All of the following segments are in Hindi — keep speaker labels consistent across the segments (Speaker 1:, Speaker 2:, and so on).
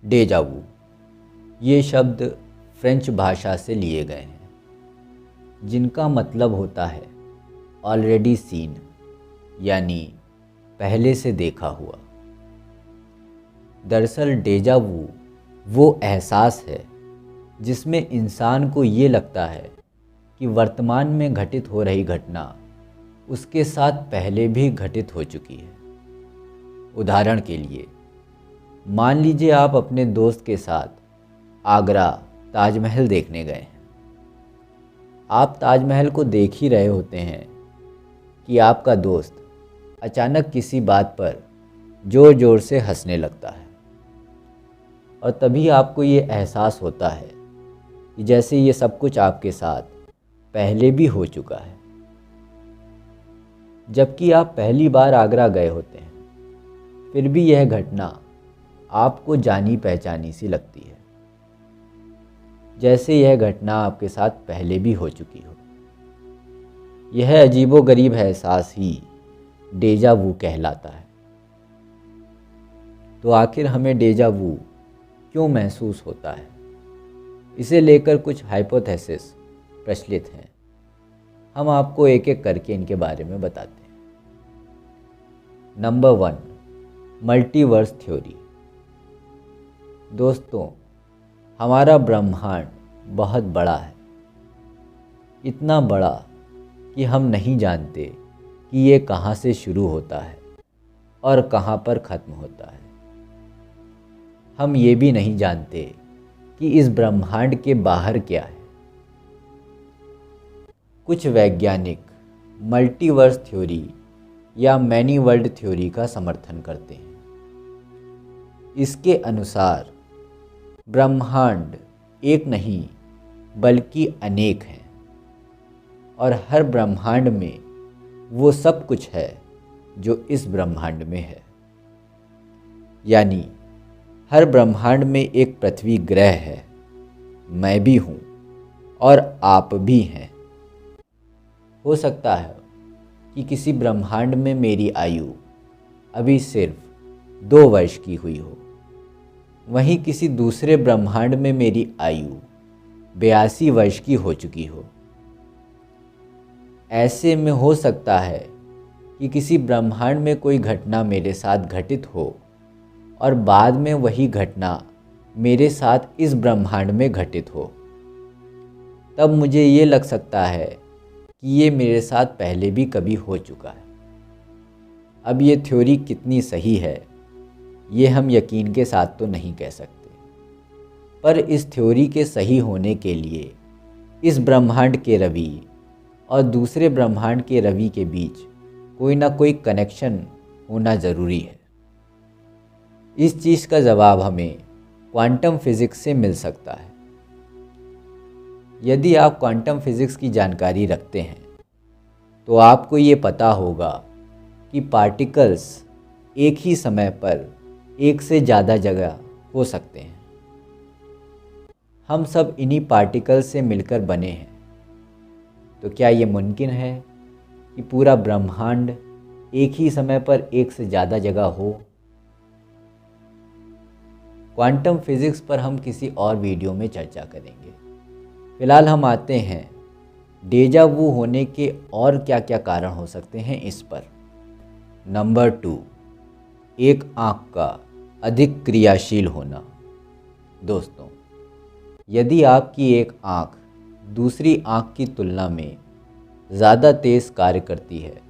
Speaker 1: डेजा वू, ये शब्द फ्रेंच भाषा से लिए गए हैं, जिनका मतलब होता है ऑलरेडी सीन, यानी पहले से देखा हुआ। दरअसल डेजा वू वो एहसास है जिसमें इंसान को ये लगता है कि वर्तमान में घटित हो रही घटना उसके साथ पहले भी घटित हो चुकी है। उदाहरण के लिए, मान लीजिए आप अपने दोस्त के साथ आगरा ताजमहल देखने गए हैं। आप ताजमहल को देख ही रहे होते हैं कि आपका दोस्त अचानक किसी बात पर ज़ोर ज़ोर से हंसने लगता है, और तभी आपको ये एहसास होता है कि जैसे ये सब कुछ आपके साथ पहले भी हो चुका है। जबकि आप पहली बार आगरा गए होते हैं, फिर भी यह घटना आपको जानी पहचानी सी लगती है, जैसे यह घटना आपके साथ पहले भी हो चुकी हो। यह अजीबोगरीब एहसास ही डेजा वू कहलाता है। तो आखिर हमें डेजा वू क्यों महसूस होता है? इसे लेकर कुछ हाइपोथेसिस प्रचलित हैं। हम आपको एक एक करके इनके बारे में बताते हैं। Number 1, multiverse theory. दोस्तों, हमारा ब्रह्मांड बहुत बड़ा है, इतना बड़ा कि हम नहीं जानते कि ये कहाँ से शुरू होता है और कहाँ पर ख़त्म होता है। हम ये भी नहीं जानते कि इस ब्रह्मांड के बाहर क्या है। कुछ वैज्ञानिक मल्टीवर्स थ्योरी या मैनी वर्ल्ड थ्योरी का समर्थन करते हैं। इसके अनुसार ब्रह्मांड एक नहीं बल्कि अनेक हैं, और हर ब्रह्मांड में वो सब कुछ है जो इस ब्रह्मांड में है। यानी हर ब्रह्मांड में एक पृथ्वी ग्रह है, मैं भी हूँ और आप भी हैं। हो सकता है कि किसी ब्रह्मांड में मेरी आयु अभी सिर्फ 2 वर्ष की हुई हो, वहीं किसी दूसरे ब्रह्मांड में मेरी आयु 82 वर्ष की हो चुकी हो। ऐसे में हो सकता है कि किसी ब्रह्मांड में कोई घटना मेरे साथ घटित हो और बाद में वही घटना मेरे साथ इस ब्रह्मांड में घटित हो। तब मुझे ये लग सकता है कि ये मेरे साथ पहले भी कभी हो चुका है। अब ये थ्योरी कितनी सही है, ये हम यकीन के साथ तो नहीं कह सकते, पर इस थ्योरी के सही होने के लिए इस ब्रह्मांड के रवि और दूसरे ब्रह्मांड के रवि के बीच कोई ना कोई कनेक्शन होना ज़रूरी है। इस चीज़ का जवाब हमें क्वांटम फिज़िक्स से मिल सकता है। यदि आप क्वांटम फिज़िक्स की जानकारी रखते हैं तो आपको ये पता होगा कि पार्टिकल्स एक ही समय पर एक से ज़्यादा जगह हो सकते हैं। हम सब इन्हीं पार्टिकल्स से मिलकर बने हैं। तो क्या ये मुमकिन है कि पूरा ब्रह्मांड एक ही समय पर एक से ज़्यादा जगह हो? क्वांटम फिज़िक्स पर हम किसी और वीडियो में चर्चा करेंगे। फिलहाल हम आते हैं डेजा वू होने के और क्या क्या कारण हो सकते हैं इस पर। नंबर 2, एक आँख का अधिक क्रियाशील होना। दोस्तों, यदि आपकी एक आँख दूसरी आँख की तुलना में ज़्यादा तेज़ कार्य करती है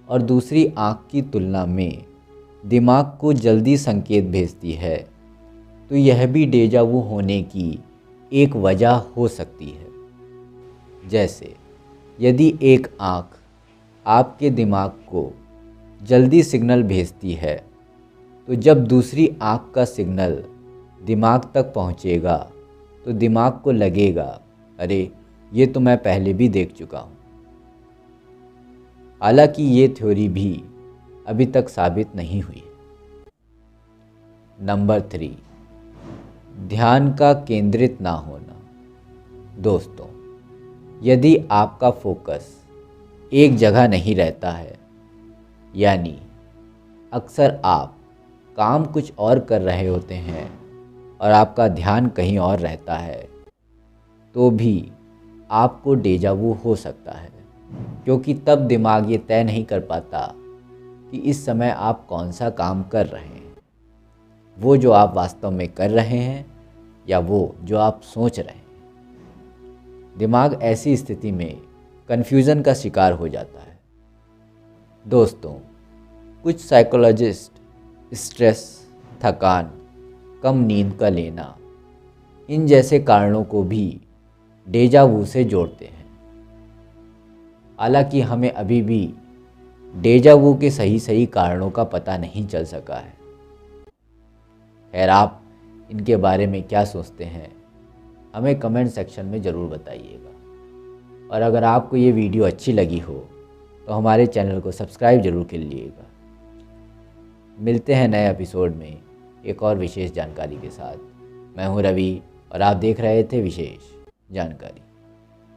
Speaker 1: और दूसरी आँख की तुलना में दिमाग को जल्दी संकेत भेजती है, तो यह भी डेजा वू होने की एक वजह हो सकती है। जैसे यदि एक आँख आपके दिमाग को जल्दी सिग्नल भेजती है, तो जब दूसरी आँख का सिग्नल दिमाग तक पहुँचेगा तो दिमाग को लगेगा, अरे ये तो मैं पहले भी देख चुका हूँ। हालांकि ये थ्योरी भी अभी तक साबित नहीं हुई है। नंबर 3, ध्यान का केंद्रित ना होना। दोस्तों, यदि आपका फोकस एक जगह नहीं रहता है, यानी अक्सर आप काम कुछ और कर रहे होते हैं और आपका ध्यान कहीं और रहता है तो भी आपको डेजा वू हो सकता है, क्योंकि तब दिमाग ये तय नहीं कर पाता कि इस समय आप कौन सा काम कर रहे हैं, वो जो आप वास्तव में कर रहे हैं या वो जो आप सोच रहे हैं। दिमाग ऐसी स्थिति में कन्फ्यूज़न का शिकार हो जाता है। दोस्तों, कुछ साइकोलॉजिस्ट स्ट्रेस, थकान, कम नींद का लेना, इन जैसे कारणों को भी डेजा वू से जोड़ते हैं। हालांकि हमें अभी भी डेजा वू के सही कारणों का पता नहीं चल सका है। खैर, आप इनके बारे में क्या सोचते हैं, हमें कमेंट सेक्शन में ज़रूर बताइएगा। और अगर आपको ये वीडियो अच्छी लगी हो तो हमारे चैनल को सब्सक्राइब ज़रूर कर लीजिएगा। मिलते हैं नए एपिसोड में एक और विशेष जानकारी के साथ। मैं हूं रवि और आप देख रहे थे विशेष जानकारी।